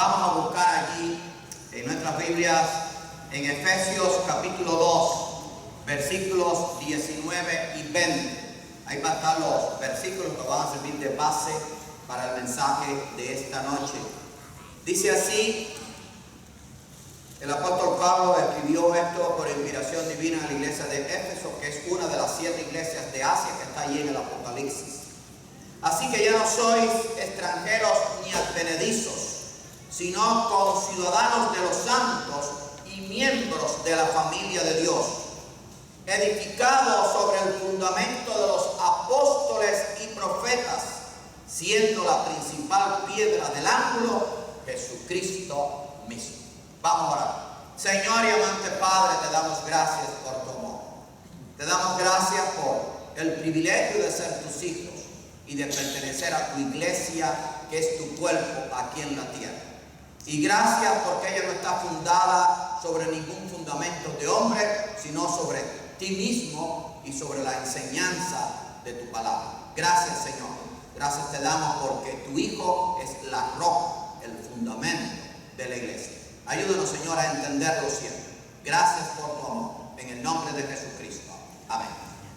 Vamos a buscar allí en nuestras Biblias, en Efesios capítulo 2, versículos 19 y 20. Ahí van a estar los versículos que van a servir de base para el mensaje de esta noche. Dice así: el apóstol Pablo escribió esto por inspiración divina a la iglesia de Éfeso, que es una de las 7 iglesias de Asia que está allí en el Apocalipsis. Así que ya no sois extranjeros ni advenedizos, sino conciudadanos de los santos y miembros de la familia de Dios, edificados sobre el fundamento de los apóstoles y profetas, siendo la principal piedra del ángulo Jesucristo mismo. Vamos a orar. Señor y amante Padre, te damos gracias por tu amor. Te damos gracias por el privilegio de ser tus hijos y de pertenecer a tu iglesia, que es tu cuerpo aquí en la tierra. Y gracias porque ella no está fundada sobre ningún fundamento de hombre, sino sobre ti mismo y sobre la enseñanza de tu palabra. Gracias, Señor. Gracias te damos porque tu Hijo es la roca, el fundamento de la iglesia. Ayúdanos, Señor, a entenderlo siempre. Gracias por tu amor. En el nombre de Jesucristo. Amén.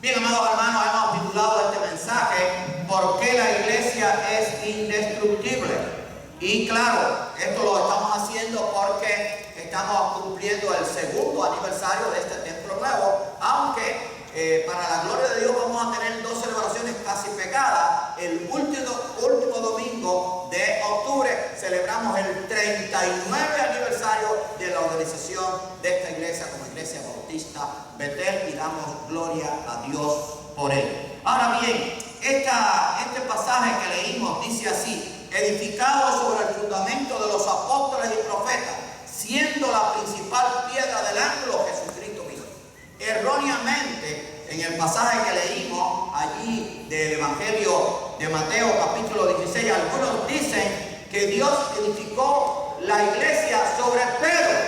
Bien, amados hermanos, hemos titulado este mensaje ¿por qué la iglesia es indestructible? Y claro, esto lo estamos haciendo porque estamos cumpliendo el segundo aniversario de este templo nuevo, aunque para la gloria de Dios vamos a tener 2 celebraciones casi pegadas. El último domingo de octubre celebramos el 39 aniversario de la organización de esta iglesia como Iglesia Bautista Betel, y damos gloria a Dios por él. Ahora bien, este pasaje que leímos dice así: edificado sobre el fundamento de los apóstoles y profetas, siendo la principal piedra del ángulo Jesucristo mismo. Erróneamente, en el pasaje que leímos allí del Evangelio de Mateo capítulo 16, algunos dicen que Dios edificó la iglesia sobre Pedro,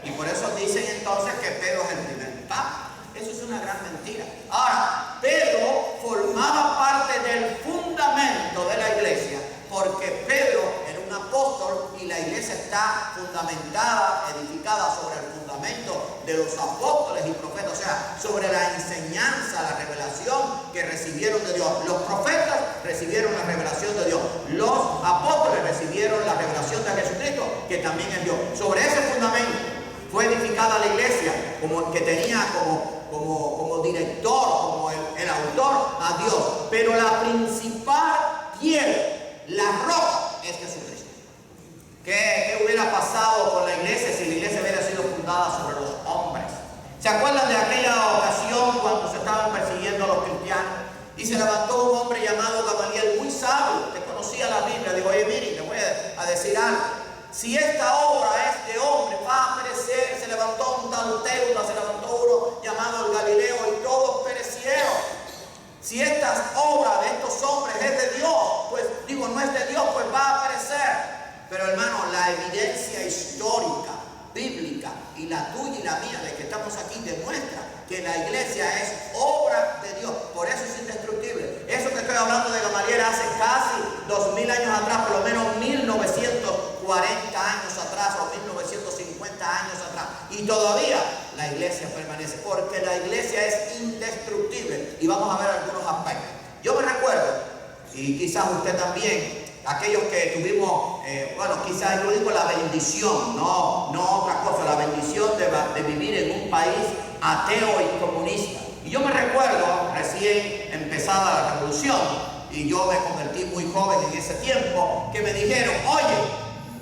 y por eso dicen entonces que Pedro es el primer papa. Eso es una gran mentira. Ahora, Pedro formaba parte del fundamento de la iglesia, porque Pedro era un apóstol y la iglesia está fundamentada, edificada sobre el fundamento de los apóstoles y profetas, o sea, sobre la enseñanza, la revelación que recibieron de Dios. Los profetas recibieron la revelación de Dios, los apóstoles recibieron la revelación de Jesucristo, que también es Dios. Sobre ese fundamento fue edificada la iglesia, como que tenía como director, como el autor a Dios, pero la principal piedra, la roca, es Jesucristo. ¿Qué hubiera pasado con la iglesia si la iglesia hubiera sido fundada sobre los hombres? ¿Se acuerdan de aquella ocasión cuando se estaban persiguiendo a los cristianos? Y se levantó un hombre llamado Gamaliel, muy sabio, que conocía la Biblia. Digo: oye, mire, le voy a decir algo. Si esta obra es de hombre, va a perecer. Se levantó un tal Teuda, se levantó uno llamado el Galileo, y todos perecieron. Si estas obras de estos hombres es de Dios, pues digo, no es de Dios, pues va a perecer. Pero hermano, la evidencia histórica, bíblica, y la tuya y la mía, de que estamos aquí, demuestra que la iglesia es obra de Dios. Por eso es indestructible. Eso que estoy hablando de Gamaliel hace casi 2000 años atrás, por lo menos 1940 años atrás o 1950 años atrás, y todavía la iglesia permanece, porque la iglesia es indestructible. Y vamos a ver algunos aspectos. Yo me recuerdo, y quizás usted también, aquellos que tuvimos, quizás yo digo la bendición, no otra cosa, la bendición de vivir en un país ateo y comunista. Y yo me recuerdo, recién empezada la revolución, y yo me convertí muy joven en ese tiempo, que me dijeron: oye,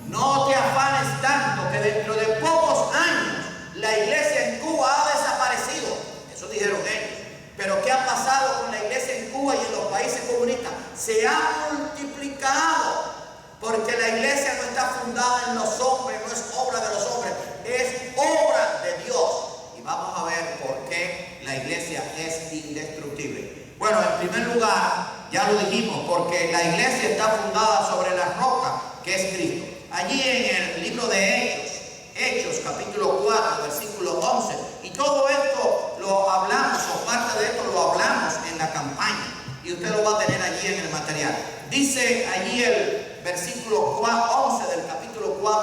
no te afanes tanto, que dentro de pocos años la iglesia en Cuba ha desaparecido. Eso dijeron ellos. Pero ¿qué ha pasado con la iglesia en Cuba y en los países comunistas? Se ha multiplicado, porque la iglesia no está fundada en los hombres, no es obra de los hombres, es obra de Dios. Y vamos a ver por qué la iglesia es indestructible. Bueno, en primer lugar, ya lo dijimos, porque la iglesia está fundada sobre la roca, que es Cristo. Allí en el libro de Hechos capítulo 4, versículo 11, y todo esto lo hablamos, o parte de esto lo hablamos en la campaña, y usted lo va a tener allí en el material. Dice allí el versículo 11 del capítulo 4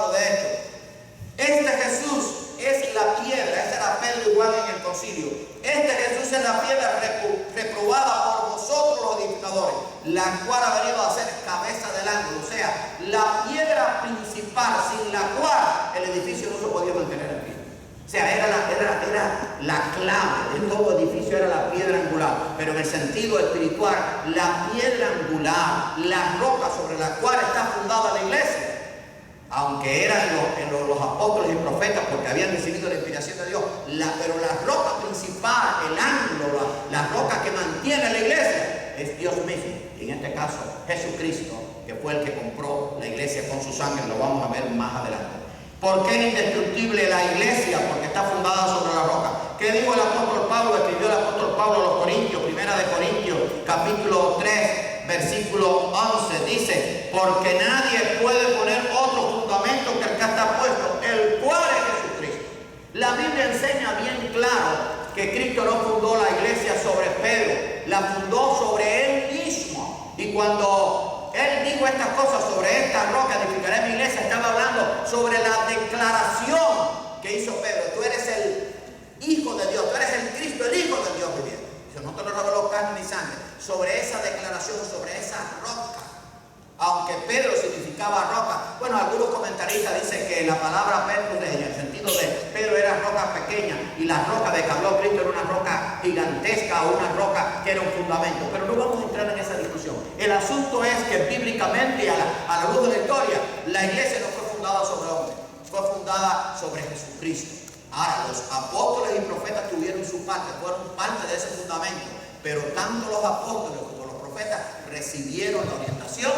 auxilio. Este Jesús es la piedra reprobada por vosotros los edificadores, la cual ha venido a ser cabeza del ángulo. O sea, la piedra principal sin la cual el edificio no se podía mantener en pie. O sea, era la clave de todo edificio, era la piedra angular. Pero en el sentido espiritual, la piedra angular, la roca sobre la cual está fundada la iglesia, aunque eran los apóstoles y profetas porque habían recibido la inspiración de Dios, pero la roca principal, el ángulo, la roca que mantiene la iglesia, es Dios mismo. Y en este caso, Jesucristo, que fue el que compró la iglesia con su sangre. Lo vamos a ver más adelante. ¿Por qué es indestructible la iglesia? Porque está fundada sobre la roca. ¿Qué dijo el apóstol Pablo? Escribió el apóstol Pablo a los Corintios, primera de Corintios, capítulo 3, versículo 11. Dice, porque nadie puede poner otro fundamento que el que está puesto, el cual es Jesucristo. La Biblia enseña bien claro que Cristo no fundó la iglesia sobre Pedro, la fundó sobre Él mismo. Y cuando Él dijo estas cosas, sobre esta roca edificaré mi iglesia, estaba hablando sobre la declaración que hizo Pedro. Tú eres el Hijo de Dios, tú eres el Cristo, el Hijo de Dios viviente. Dice, no te lo reveló carne ni sangre. Sobre esa declaración, sobre esa roca. Aunque Pedro significaba roca. Bueno, algunos comentaristas dicen que la palabra Pedro, en el sentido de Pedro, era roca pequeña, y la roca de que habló Cristo era una roca gigantesca o una roca que era un fundamento. Pero no vamos a entrar en esa discusión. El asunto es que bíblicamente, a la luz de la historia, la iglesia no fue fundada sobre hombres, fue fundada sobre Jesucristo. Ahora, los apóstoles y profetas tuvieron su parte, fueron parte de ese fundamento, pero tanto los apóstoles como los profetas recibieron la orientación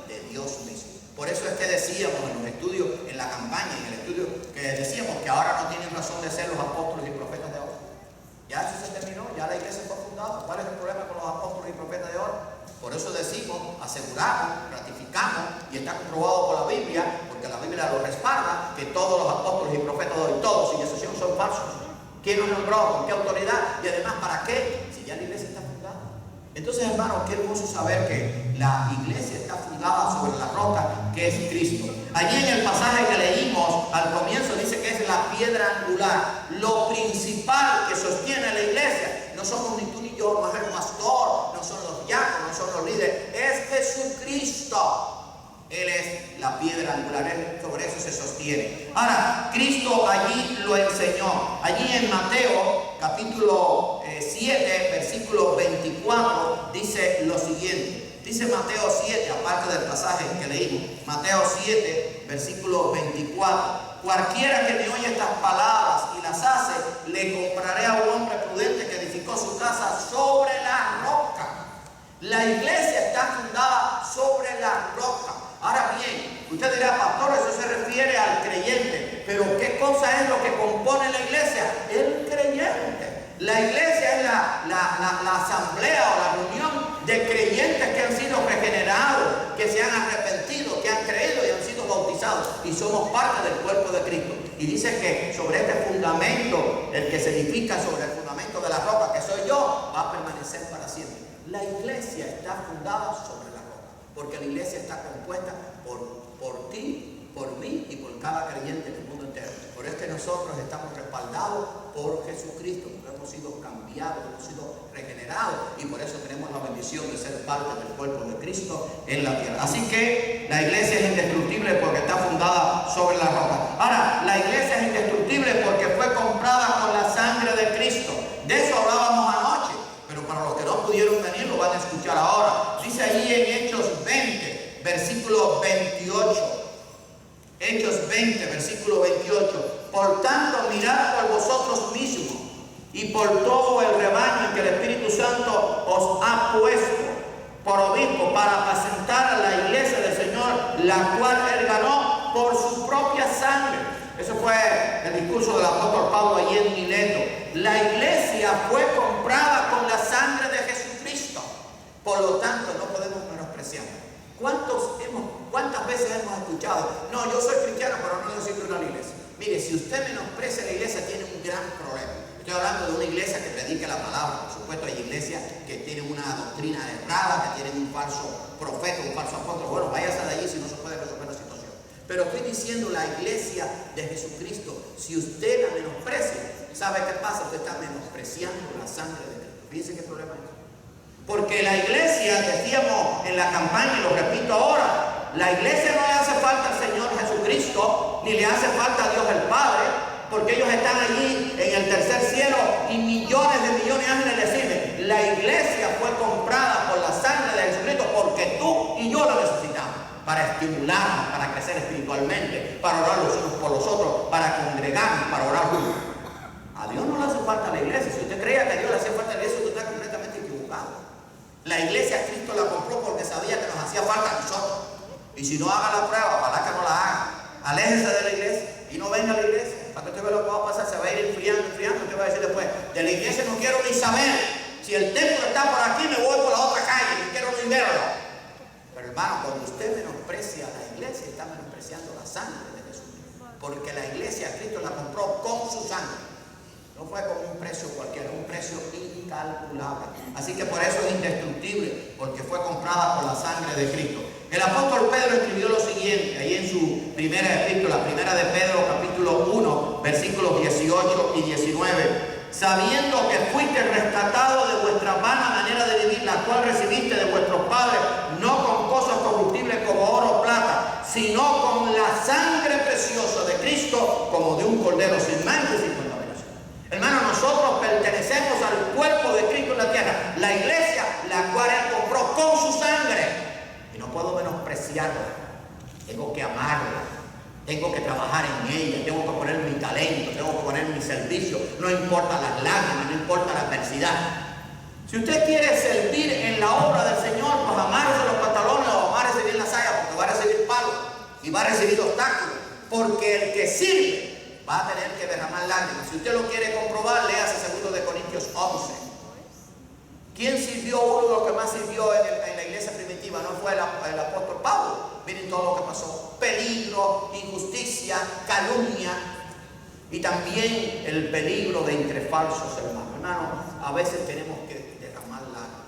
de Dios mismo. Por eso es que decíamos en los estudios, en la campaña, en el estudio, que decíamos que ahora no tienen razón de ser los apóstoles y profetas de ahora. Ya eso se terminó, ya la iglesia fue fundada. ¿Cuál es el problema con los apóstoles y profetas de ahora? Por eso decimos, aseguramos, ratificamos, y está comprobado por la Biblia, porque la Biblia lo respalda, que todos los apóstoles y profetas de hoy, todos sin excepción, son falsos. ¿Quién los nombró? ¿Con qué autoridad? Y además, ¿para qué? Si ya la iglesia está fundada. Entonces, hermanos, qué hermoso saber que la iglesia está fundada sobre la roca que es Cristo. Allí en el pasaje que leímos al comienzo dice que es la piedra angular, lo principal que sostiene la iglesia. No somos ni tú ni yo, no es el pastor, no son los diáconos, no son los líderes, es Jesucristo. Él es la piedra angular, Él sobre eso se sostiene. Ahora, Cristo allí lo enseñó. Allí en Mateo, capítulo 7, versículo 24, dice lo siguiente. Dice Mateo 7, aparte del pasaje que leímos, Mateo 7, versículo 24. Cualquiera que me oye estas palabras y las hace, le compararé a un hombre prudente que edificó su casa sobre la roca. La iglesia está fundada sobre la roca. Ahora bien, usted dirá, pastor, eso se refiere al creyente. Pero ¿qué cosa es lo que compone la iglesia? El creyente. La iglesia es la asamblea o la reunión de creyentes que han sido regenerados, que se han arrepentido, que han creído y han sido bautizados. Y somos parte del cuerpo de Cristo. Y dice que sobre este fundamento, el que se edifica sobre el fundamento de la roca, que soy yo, va a permanecer para siempre. La iglesia está fundada sobre la roca, porque la iglesia está compuesta por ti, por mí y por cada creyente en el mundo entero. Por eso es que nosotros estamos respaldados por Jesucristo, porque hemos sido cambiados, hemos sido regenerados, y por eso tenemos la bendición de ser parte del cuerpo de Cristo en la tierra. Así que la iglesia es indestructible porque está fundada sobre la roca. Ahora, la iglesia es indestructible porque fue comprada con la sangre de Cristo. De eso hablábamos anoche, pero para los que no pudieron venir lo van a escuchar ahora. Dice allí en Hechos 20, versículo 28. Hechos 20, versículo 28. Por tanto, mirad por vosotros mismos y por todo el rebaño en que el Espíritu Santo os ha puesto por obispo para apacentar a la iglesia del Señor, la cual Él ganó por su propia sangre. Eso fue el discurso del apóstol Pablo allí en Mileto. La iglesia fue comprada con la sangre de Jesucristo. Por lo tanto, no podemos menospreciarla. ¿Cuántas veces hemos escuchado? No, yo soy cristiano, pero no necesito ir a la iglesia. Mire, si usted menosprecia la iglesia, tiene un gran problema. Estoy hablando de una iglesia que predica la palabra. Por supuesto, hay iglesias que tienen una doctrina errada, que tienen un falso profeta, un falso apóstol. Bueno, váyase de allí si no se puede resolver la situación. Pero estoy diciendo la iglesia de Jesucristo. Si usted la menosprecia, ¿sabe qué pasa? Usted está menospreciando la sangre de Cristo. Fíjense qué problema es. Porque la iglesia, decíamos en la campaña y lo repito ahora, la iglesia no le hace falta al Señor Jesucristo, ni le hace falta a Dios el Padre, porque ellos están allí en el tercer cielo y millones de ángeles le sirven. La iglesia fue comprada por la sangre de Jesucristo porque tú y yo la necesitamos para estimularnos, para crecer espiritualmente, para orar los unos por los otros, para congregarnos, para orar juntos. A Dios no le hace falta la iglesia. Si usted creía que a Dios le hacía falta la iglesia, usted está completamente equivocado. La iglesia Cristo la compró porque sabía que nos hacía falta a nosotros. Y si no haga la prueba, ojalá que no la haga. Aléjese de la iglesia y no venga a la iglesia. Para que usted vea lo que va a pasar, se va a ir enfriando. Usted va a decir después, de la iglesia no quiero ni saber. Si el templo está por aquí, me voy por la otra calle, no quiero ni verlo. Pero hermano, cuando usted menosprecia a la iglesia, está menospreciando la sangre de Jesús. Porque la iglesia Cristo la compró con su sangre. No fue con un precio cualquiera, un precio incalculable. Así que por eso es indestructible, porque fue comprada por la sangre de Cristo. El apóstol Pedro escribió lo siguiente, ahí en su primera epístola, primera de Pedro, capítulo 1, versículos 18 y 19. Sabiendo que fuiste rescatado de vuestra vana manera de vivir, la cual recibiste de vuestros padres, no con cosas corruptibles como oro o plata, sino con la sangre preciosa de Cristo, como de un cordero sin mancha y sin contaminación. Hermano, nosotros pertenecemos al cuerpo de Cristo en la tierra, la iglesia, la cual Él compró con su sangre. Y no puedo menospreciarla, tengo que amarla, tengo que trabajar en ella, tengo que poner mi talento, tengo que poner mi servicio, no importa las lágrimas, no importa la adversidad. Si usted quiere servir en la obra del Señor, pues amárrese los pantalones o amárrese bien la saya, porque va a recibir palos y va a recibir obstáculos, porque el que sirve va a tener que derramar lágrimas. Si usted lo quiere comprobar, léase 2 de Corintios 11. ¿Quién sirvió? Uno de los que más sirvió en la iglesia primitiva no fue el apóstol Pablo. Miren todo lo que pasó: peligro, injusticia, calumnia y también el peligro de entre falsos hermanos. Hermano, a veces tenemos que derramar lágrimas.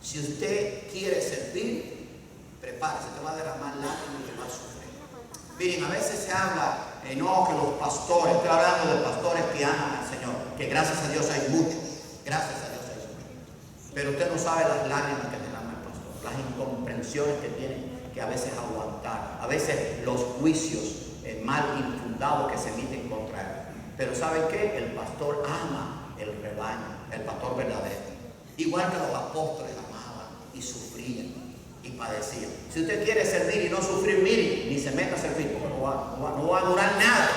Si usted quiere servir, prepárese, te va a derramar lágrimas y te va a sufrir. Miren, a veces se habla, no, que los pastores, estoy hablando de pastores que aman al Señor, que gracias a Dios hay muchos, gracias a Dios hay muchos. Pero usted no sabe las lágrimas que derrama el pastor, las incomprensiones que tiene que a veces aguantar, a veces los juicios mal infundados que se emiten contra él. Pero ¿saben qué? El pastor ama el rebaño, el pastor verdadero. Igual que los apóstoles amaban y sufrían y padecían. Si usted quiere servir y no sufrir, mire, ni se meta a servir, porque no va a durar nada.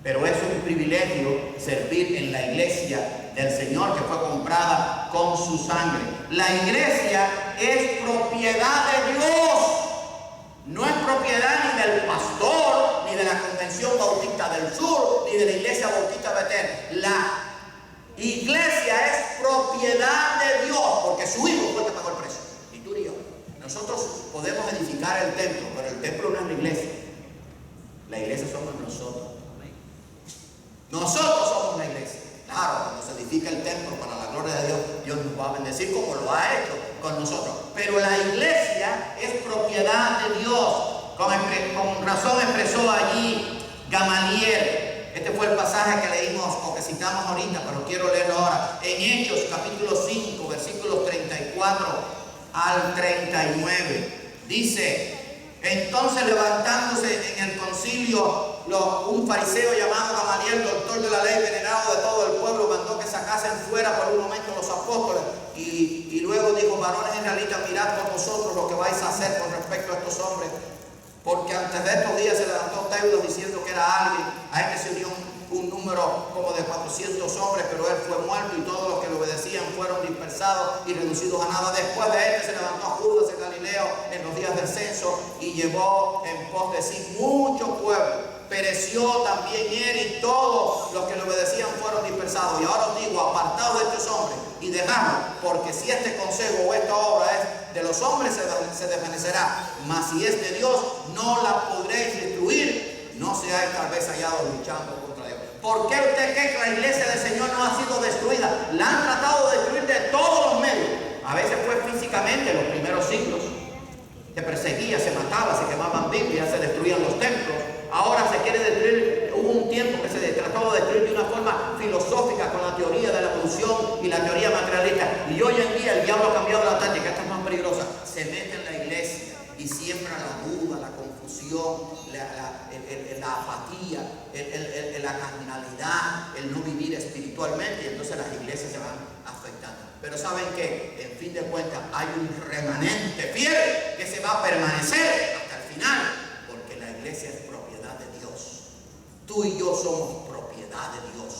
Pero es un privilegio servir en la iglesia del Señor, que fue comprada con su sangre. La iglesia es propiedad de Dios. No es propiedad ni del pastor, ni de la Convención Bautista del Sur, ni de la Iglesia Bautista Betel. La iglesia es propiedad de Dios, porque su Hijo fue el que pagó el precio. Y tú y yo. Nosotros podemos edificar el templo, pero el templo no es la iglesia. La iglesia somos nosotros. Nosotros somos la iglesia. Claro, cuando se edifica el templo para la gloria de Dios, Dios nos va a bendecir como lo ha hecho con nosotros. Pero la iglesia es propiedad de Dios. Con razón expresó allí Gamaliel. Este fue el pasaje que leímos o que citamos ahorita, pero quiero leerlo ahora. En Hechos capítulo 5, versículos 34 al 39. Dice: entonces, levantándose en el concilio, un fariseo llamado Gamaliel, doctor de la ley, venerado de todo el pueblo, mandó que sacasen fuera por un momento los apóstoles y luego dijo: varones israelitas, mirad por vosotros lo que vais a hacer con respecto a estos hombres, porque antes de estos días se levantó Teudas diciendo que era alguien. A él se unió un número como de 400 hombres, pero él fue muerto y todos los que le obedecían fueron dispersados y reducidos a nada. Después de él se levantó Judas el Galileo en los días del censo y llevó en pos de sí mucho pueblo. Pereció también él y todos los que le obedecían fueron dispersados. Y ahora os digo: apartaos de estos hombres y dejadlos, porque si este consejo o esta obra es de los hombres, se desvanecerá, mas si es de Dios, no la podréis destruir, no seáis tal vez hallados luchando contra Dios. ¿Por qué usted cree que la iglesia del Señor no ha sido destruida? La han tratado de destruir de todos los medios. A veces fue físicamente en los primeros siglos, se perseguía, se mataba, se quemaban Biblias, se destruían los templos. Ahora se quiere destruir. Hubo un tiempo que se trató de destruir de una forma filosófica con la teoría de la evolución y la teoría materialista. Y hoy en día el diablo ha cambiado la táctica, esta es más peligrosa. Se mete en la iglesia y siembra la duda, la confusión, la apatía, la carnalidad, el no vivir espiritualmente, y entonces las iglesias se van afectando. Pero saben que en fin de cuentas hay un remanente fiel que se va a permanecer hasta el final, porque la iglesia es propiedad de Dios. Tú y yo somos propiedad de Dios,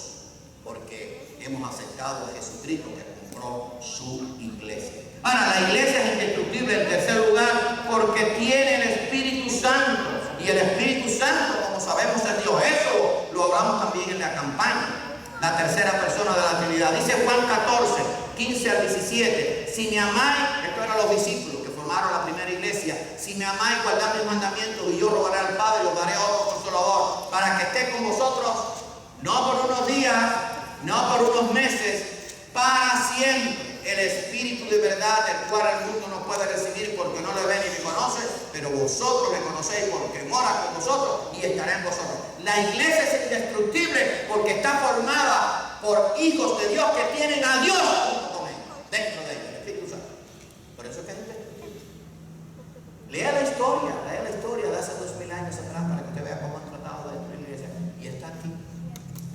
porque hemos aceptado a Jesucristo que compró su iglesia. Ahora, la iglesia es indestructible en tercer lugar porque tiene el Espíritu Santo. Y el Espíritu Santo, como sabemos, es Dios. Eso lo hablamos también en la campaña. La tercera persona de la Trinidad. Dice Juan 14, 15 al 17. Si me amáis, estos eran los discípulos que formaron la primera iglesia. Si me amáis, guardad mis mandamientos, y yo rogaré al Padre y os daré otro consolador, para que esté con vosotros, no por unos días, no por unos meses, para siempre. El Espíritu de verdad, el cual el mundo no puede recibir porque no le ve ni le conoce, pero vosotros le conocéis porque mora con vosotros y estará en vosotros. La iglesia es indestructible porque está formada por hijos de Dios que tienen a Dios junto con ellos, dentro de ellos, el Espíritu Santo. Por eso es que es indestructible. Lea la historia de hace 2000 años atrás para que usted vea cómo han tratado de destruir la iglesia. Y está aquí.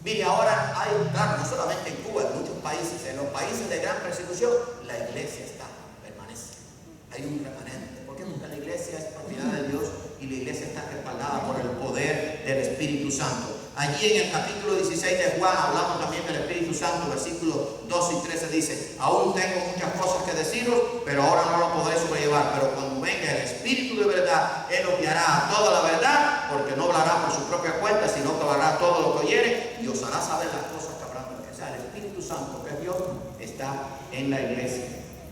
Mire, ahora hay, claro, no solamente en Cuba, en muchos países, en los países de gran persecución, la iglesia está, permanece. Hay un remanente, porque la iglesia es propiedad de Dios y la iglesia está respaldada por el poder del Espíritu Santo. Allí en el capítulo 16 de Juan, hablamos también del Espíritu Santo, versículos 12 y 13 dice: aún tengo muchas cosas que deciros, pero ahora no lo podré sobrellevar. Pero cuando venga el Espíritu de verdad, Él os guiará a toda la verdad, porque no hablará por su propia cuenta, sino que hablará todo lo que oyere y os hará saber las cosas que habrán de ver. O sea, el Espíritu Santo, que es Dios, está en la iglesia.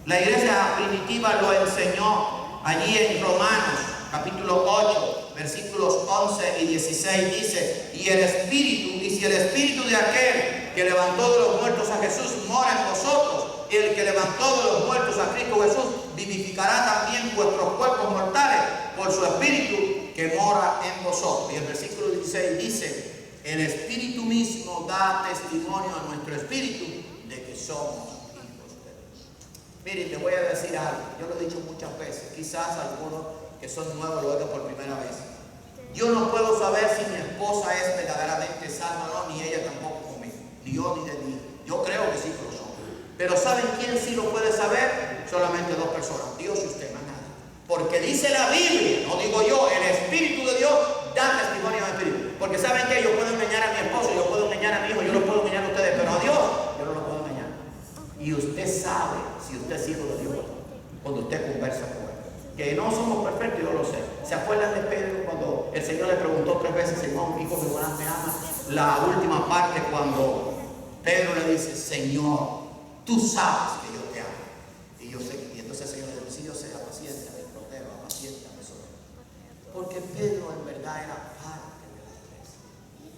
La iglesia primitiva lo enseñó allí en Romanos, capítulo 8, versículos 11 y 16 dice: y si el Espíritu de aquel que levantó de los muertos a Jesús mora en vosotros, el que levantó de los muertos a Cristo Jesús vivificará también vuestros cuerpos mortales por su Espíritu que mora en vosotros. Y el versículo 16 dice: el Espíritu mismo da testimonio a nuestro espíritu de que somos hijos de Dios. Miren, te voy a decir algo, yo lo he dicho muchas veces, quizás algunos que son nuevos lo oigan por primera vez. Yo no puedo saber si mi esposa es verdaderamente salva o no, ni ella tampoco conmigo, ni yo ni de mí. Yo creo que sí que lo son. Pero ¿saben quién sí lo puede saber? Solamente dos personas, Dios y usted, más nadie. Porque dice la Biblia, no digo yo, el Espíritu de Dios da testimonio al Espíritu. Porque ¿saben qué? Yo puedo engañar a mi esposo, yo puedo engañar a mi hijo, yo lo puedo engañar a ustedes, pero a Dios yo no lo puedo engañar. Y usted sabe si usted es hijo de Dios cuando usted conversa con Él. Que no somos perfectos, yo lo sé. ¿Se acuerdan de Pedro cuando el Señor le preguntó 3 veces: Simón, hijo de Jonás, me amas? La última parte, cuando Pedro le dice: Señor, tú sabes que yo te amo. Y yo sé, y entonces el Señor le dice: sí, yo sé, apaciéntame, protege, apaciéntame sobre él. Porque Pedro en verdad era parte de la iglesia.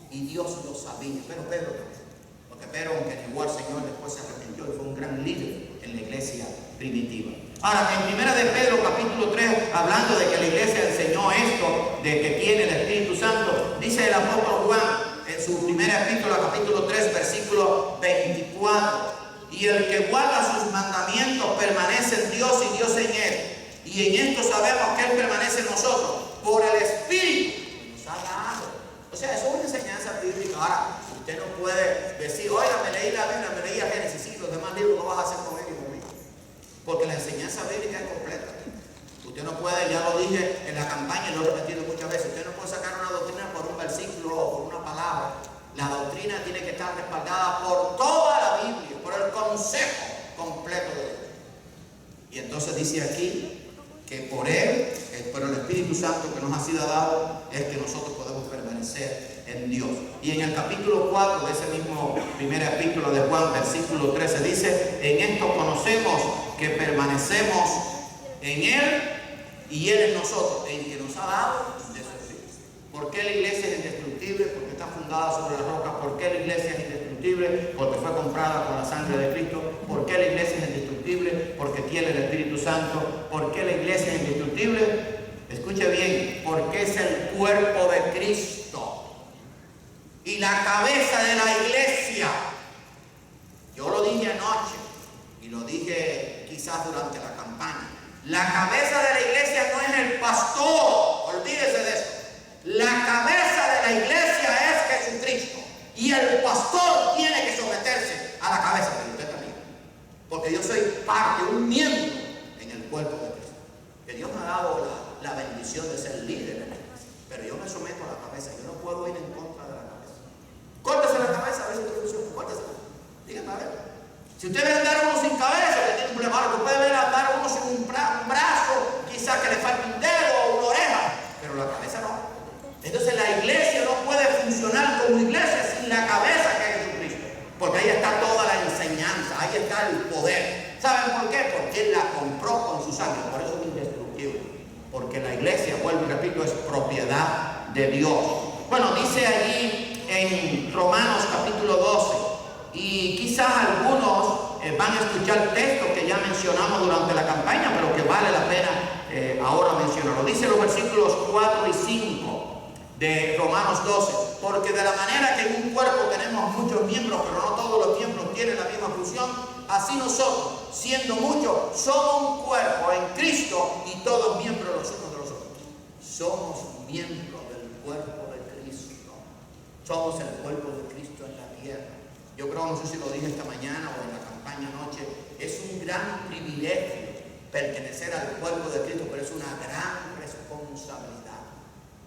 Y Dios lo sabía, pero Pedro también. Porque Pedro, aunque negó al Señor, después se arrepintió y fue un gran líder en la iglesia primitiva. Ahora, en 1 de Pedro capítulo 3, hablando de que la iglesia enseñó esto, de que tiene el Espíritu Santo, dice el apóstol Juan en su primera epístola, capítulo 3, versículo 24: y el que guarda sus mandamientos permanece en Dios y Dios en él. Y en esto sabemos que Él permanece en nosotros por el Espíritu que nos ha dado. O sea, eso es una enseñanza bíblica. Ahora, usted no puede decir: oiga, me leí la Biblia, me leí a Génesis, sí, los demás libros no vas a hacer con él y conmigo. Porque la enseñanza bíblica es completa. Usted no puede, ya lo dije en la campaña y lo he repetido muchas veces, usted no puede sacar una doctrina por un versículo o por una palabra. La doctrina tiene que estar respaldada por toda la Biblia, por el consejo completo de Dios. Y entonces dice aquí que por Él, por el Espíritu Santo que nos ha sido dado, es que nosotros podemos permanecer en Dios. Y en el capítulo 4 de ese mismo primera epístola de Juan, versículo 13, dice: en esto conocemos que permanecemos en Él y Él en nosotros, en que nos ha dado de su Espíritu. ¿Por qué la iglesia es indestructible? Porque está fundada sobre la roca. ¿Por qué la iglesia es indestructible? Porque fue comprada con la sangre de Cristo. ¿Por qué la iglesia es indestructible? indestructible? Porque tiene el Espíritu Santo. ¿Por qué la iglesia es indestructible? Escuche bien, porque es el cuerpo de Cristo y la cabeza de la iglesia. Yo lo dije anoche y lo dije quizás durante la campaña. La cabeza de la iglesia no es el pastor, olvídese de eso. La cabeza de la iglesia es Jesucristo y el pastor tiene que someterse a la cabeza de usted también, porque yo soy parte, un miembro en el cuerpo de Cristo. Que Dios me ha dado la bendición de ser líder en la iglesia, pero yo me someto a la cabeza. Yo no puedo ir en contra de la cabeza. Córtese la cabeza, a ver si usted funciona. Córtesela. Dígame a ver. Si usted ve andar uno sin cabeza, que tiene un problema, usted puede ver andar uno sin un brazo, quizás que le falte un dedo o una oreja, pero la cabeza no. Entonces la iglesia no puede funcionar como iglesia sin la cabeza que es Jesucristo, porque ahí está toda la enseñanza, ahí está el poder. ¿Saben por qué? Porque Él la compró con su sangre, por eso es indestructible, porque la iglesia, vuelvo y repito, es propiedad de Dios. Bueno, dice allí en Romanos capítulo 12, y quizás algunos van a escuchar textos que ya mencionamos durante la campaña, pero que vale la pena ahora mencionarlo. Dice los versículos 4 y 5 de Romanos 12, porque de la manera que en un cuerpo tenemos muchos miembros, pero no todos los miembros tienen la misma función, así nosotros, siendo muchos, somos un cuerpo en Cristo y todos miembros los unos de los otros. Somos miembros del cuerpo de Cristo. Somos el cuerpo de Cristo en la tierra. Yo creo, no sé si lo dije esta mañana o en la campaña anoche, es un gran privilegio pertenecer al cuerpo de Cristo, pero es una gran responsabilidad.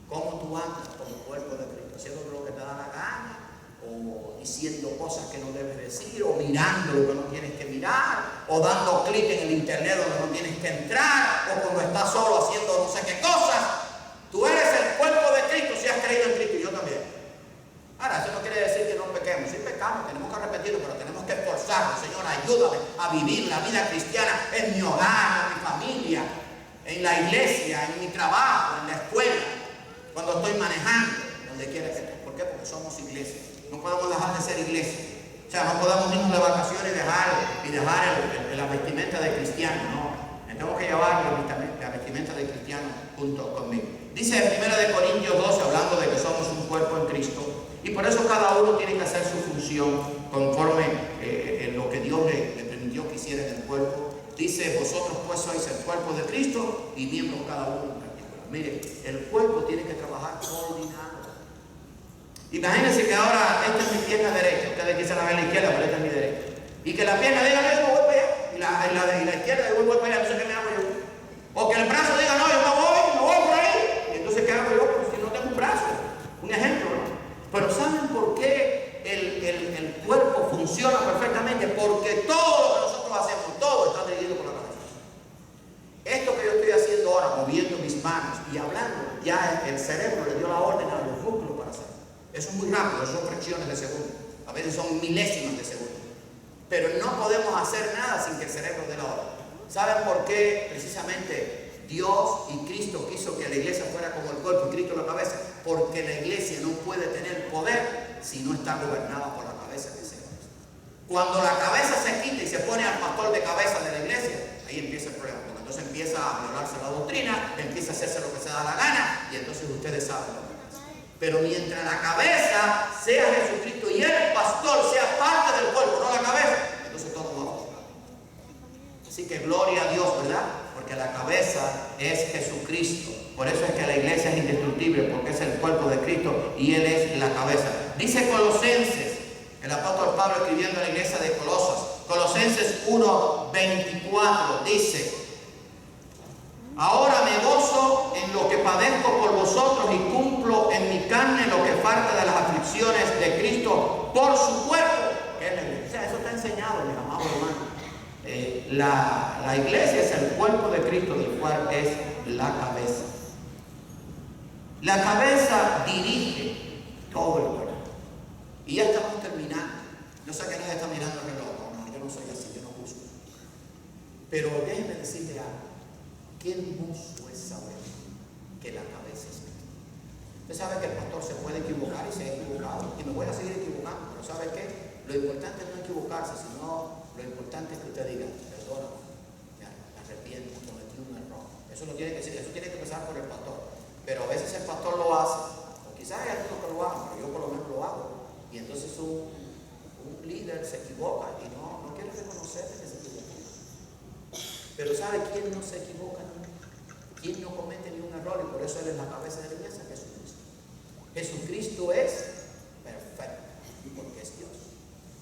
¿Cómo tú andas como cuerpo de Cristo? ¿Haciendo lo que te da la gana? ¿O diciendo cosas que no debes decir? ¿O mirando lo que no tienes que mirar? ¿O dando clic en el internet donde no tienes que entrar? ¿O cuando estás solo haciendo no sé qué cosas? Tú eres el cuerpo de Cristo si has creído en Cristo, y yo también. Ahora, eso no quiere decir que no pequemos. Sí pecamos, tenemos que repetirlo, pero tenemos que esforzarnos. Señor, ayúdame a vivir la vida cristiana en mi hogar, en mi familia, en la iglesia, en mi trabajo, en la escuela, cuando estoy manejando, donde quiera que esté. ¿Por qué? Porque somos iglesia. No podemos dejar de ser iglesia. O sea, no podemos irnos de vacaciones y dejar la vestimenta de cristiano. No, tengo que llevar la vestimenta de cristiano junto conmigo. Dice en 1 Corintios 12, hablando de que somos un cuerpo en Cristo, y por eso cada uno tiene que hacer su función conforme en lo que Dios le permitió que hiciera en el cuerpo. Dice, vosotros pues sois el cuerpo de Cristo y miembros cada uno en particular. Mire, el cuerpo tiene que trabajar coordinado. Imagínense que ahora esta es mi pierna derecha, ustedes quizás la ven a la izquierda, pero esta es mi derecha. Y que la pierna diga, no, yo me voy para allá, y la izquierda, yo voy para allá, no sé qué me hago yo. O que el brazo diga, no, yo me voy por ahí. Y entonces, ¿qué hago yo? Pues si no tengo un brazo. Un ejemplo, ¿no? Pero ¿saben por qué el cuerpo funciona perfectamente? Porque todo lo que nosotros hacemos, todo está dirigido por la cabeza. Esto que yo estoy haciendo ahora, moviendo mis manos y hablando, ya el cerebro le dio la orden a los músculos para hacerlo. Eso es muy rápido, son fracciones de segundo. A veces son milésimas de segundo. Pero no podemos hacer nada sin que el cerebro dé la orden. ¿Saben por qué? Precisamente Dios y Cristo quiso que la iglesia fuera como el cuerpo y Cristo la cabeza, porque la iglesia no puede tener poder si no está gobernada por la cabeza que sea. Cuando la cabeza se quita y se pone al pastor de cabeza de la iglesia, ahí empieza el problema, porque entonces empieza a violarse la doctrina, empieza a hacerse lo que se da la gana, y entonces ustedes saben lo que pasa. Pero mientras la cabeza sea Jesucristo y el pastor sea parte del cuerpo, no la cabeza, entonces todo va a funcionar. Así que gloria a Dios, ¿verdad? Porque la cabeza es Jesucristo. Por eso es que la iglesia es indestructible, porque es el cuerpo de Cristo y Él es la cabeza. Dice Colosenses, el apóstol Pablo escribiendo a la iglesia de Colosas, Colosenses 1:24, dice: ahora me gozo en lo que padezco por vosotros y cumplo en mi carne lo que falta de las aflicciones de Cristo por su cuerpo, que es la iglesia. O sea, eso está enseñado, mis amados hermanos. La iglesia es el cuerpo de Cristo, del cual es la cabeza. La cabeza dirige todo el cuerpo. Y ya estamos terminando. Yo sé que nadie está mirando el reloj. No, yo no soy así, yo no juzgo. Pero déjenme decirle algo. Qué hermoso es saber que la cabeza es Cristo. Usted sabe que el pastor se puede equivocar y se ha equivocado. Y me voy a seguir equivocando. Pero ¿sabe qué? Lo importante no es equivocarse, sino lo importante es que usted diga, perdón. perdóname, me arrepiento, cometí un error. Eso lo tiene que decir, eso tiene que empezar por el pastor. Pero a veces el pastor lo hace, o quizás hay algunos que lo hagan, pero yo por lo menos lo hago. Y entonces un líder se equivoca y no quiere reconocer que se equivocó. Pero ¿sabe quién no se equivoca nunca? ¿Quién no comete ningún error? Y por eso Él es la cabeza de la iglesia, Jesucristo. Jesucristo es perfecto, porque es Dios.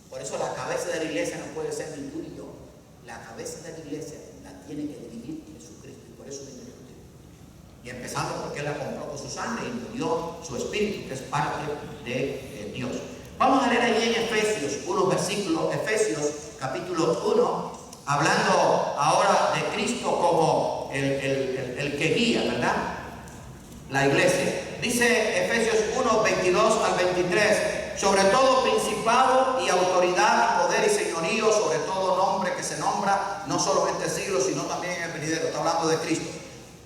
Por eso la cabeza de la iglesia no puede ser ni tú ni yo. La cabeza de la iglesia la tiene que dirigir Jesucristo, y por eso es indiscutible. Y empezando porque Él la compró con su sangre y nos dio su espíritu, que es parte de Dios. Vamos a leer allí en Efesios, unos versículos, Efesios capítulo 1, hablando ahora de Cristo como el que guía, ¿verdad? La iglesia. Dice Efesios 1, 22 al 23, sobre todo principado y autoridad y poder y señorío, sobre todo nombre que se nombra, no solo en este siglo, sino también en el venidero. Está hablando de Cristo.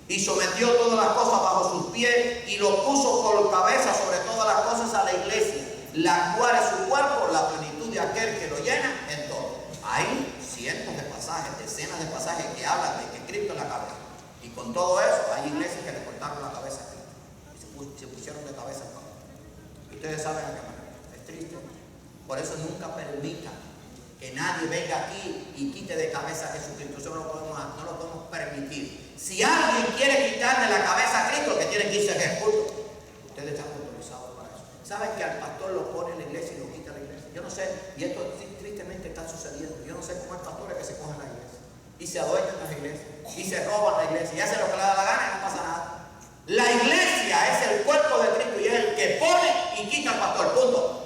Y sometió todas las cosas bajo sus pies y lo puso por cabeza sobre todas las cosas a la iglesia, la cual es su cuerpo, la plenitud de aquel que lo llena en todo. Hay cientos de pasajes, decenas de pasajes que hablan de que Cristo es la cabeza. Y con todo eso, hay iglesias que le cortaron la cabeza a Cristo y se pusieron de cabeza a Pablo. Y ustedes saben a qué manera. Es triste. Por eso nunca permitan que nadie venga aquí y quite de cabeza a Jesucristo. Eso no lo podemos permitir. Si alguien quiere quitarle la cabeza a Cristo, que tiene que irse a culto, ustedes están autorizados para eso. ¿Saben que al pastor lo pone en la iglesia y lo quita a la iglesia? Yo no sé, y esto tristemente está sucediendo. Yo no sé cómo hay pastores que se cogen la iglesia y se adueñan las iglesias y se roban la iglesia y hacen lo que le da la gana y no pasa nada. La iglesia es el cuerpo de Cristo y es el que pone y quita al pastor. Punto.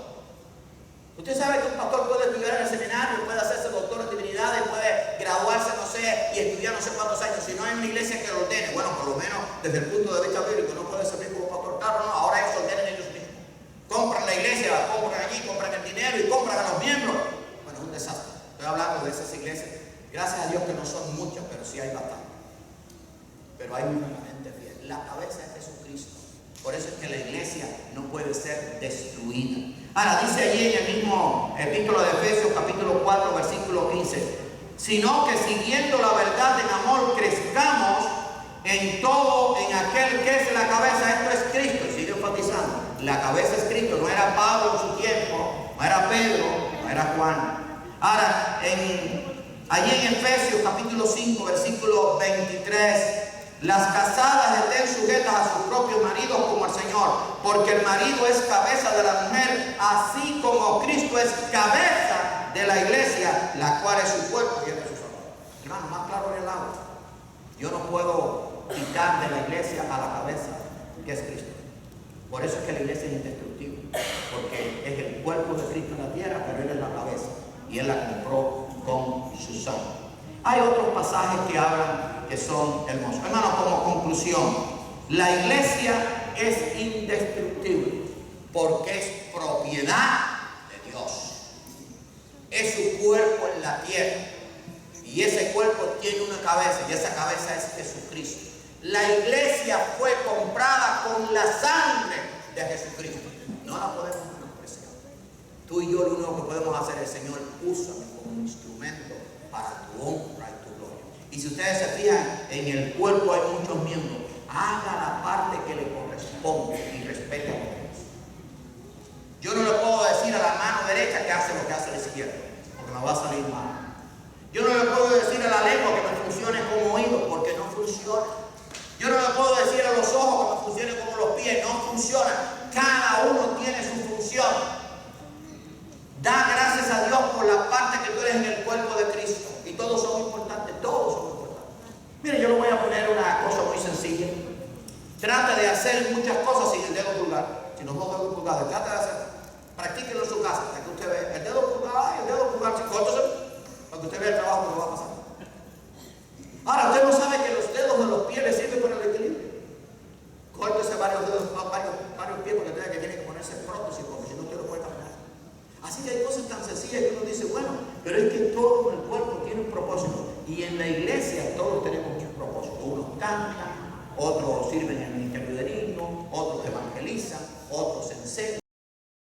Usted sabe que un pastor puede estudiar en el seminario, puede hacerse doctor en divinidades, puede graduarse, no sé, y estudiar no sé cuántos años. Si no hay una iglesia que lo ordene, bueno, por lo menos desde el punto de vista bíblico, no puede servir como pastor. Claro, no, ahora ellos ordenen ellos mismos. Compran la iglesia, la compran allí, compran el dinero y compran a los miembros. Bueno, es un desastre. Estoy hablando de esas iglesias. Gracias a Dios que no son muchas, pero sí hay bastante. Pero hay un remanente fiel. La cabeza es Jesucristo. Por eso es que la iglesia no puede ser destruida. Ahora, dice allí en el mismo epístola de Efesios, capítulo 4, versículo 15, sino que siguiendo la verdad en amor, crezcamos en todo, en aquel que es la cabeza. Esto es Cristo, y sigue enfatizando. La cabeza es Cristo, no era Pablo en su tiempo, no era Pedro, no era Juan. Ahora, allí en Efesios, capítulo 5, versículo 23, las casadas estén sujetas a sus propios maridos como al Señor, porque el marido es cabeza de la mujer, así como Cristo es cabeza de la iglesia, la cual es su cuerpo y es de sus amores. Hermano, más claro en el agua. Yo no puedo quitar de la iglesia a la cabeza, que es Cristo. Por eso es que la iglesia es indestructible, porque es el cuerpo de Cristo en la tierra, pero Él es la cabeza y Él la compró con su sangre. Hay otros pasajes que hablan que son hermosos. Hermano, como conclusión, la iglesia es indestructible porque es propiedad de Dios. Es su cuerpo en la tierra y ese cuerpo tiene una cabeza y esa cabeza es Jesucristo. La iglesia fue comprada con la sangre de Jesucristo. No la podemos menospreciar. Tú y yo lo único que podemos hacer es, Señor, úsame como un instrumento para tu honra y tu gloria. Y si ustedes se fijan, en el cuerpo hay muchos miembros. Haga la parte que le corresponde y respete a los demás. Yo no le puedo decir a la mano derecha que hace lo que hace la izquierda, porque me va a salir mal. Yo no le puedo decir a la lengua que me funcione como oído, porque no funciona. Yo no le puedo decir a los ojos que me funcionen como los pies, no funciona. Cada uno tiene su función. Da gracias a Dios por la parte que tú eres en el cuerpo de Cristo. Y todos son importantes, todos son importantes. Mire, yo le voy a poner una cosa muy sencilla. Trate de hacer muchas cosas sin el dedo pulgar. Si no los dedos pulgares, trate de hacer. Practíquenlo en su casa, para que usted vea. El dedo pulgar, córtese, para que usted vea el trabajo que le va a pasar. Ahora, usted no sabe que los dedos de los pies le sirven para el equilibrio. Córtese varios dedos, varios pies, porque usted que tiene que ponerse prótesis, porque si no usted no puede caminar. Así que hay cosas tan sencillas que uno dice, bueno, pero es que todo el cuerpo tiene un propósito. Y en la iglesia todos tenemos muchos propósitos. Unos cantan, otros sirven en el ministerio de niños, otros evangelizan, otros enseñan.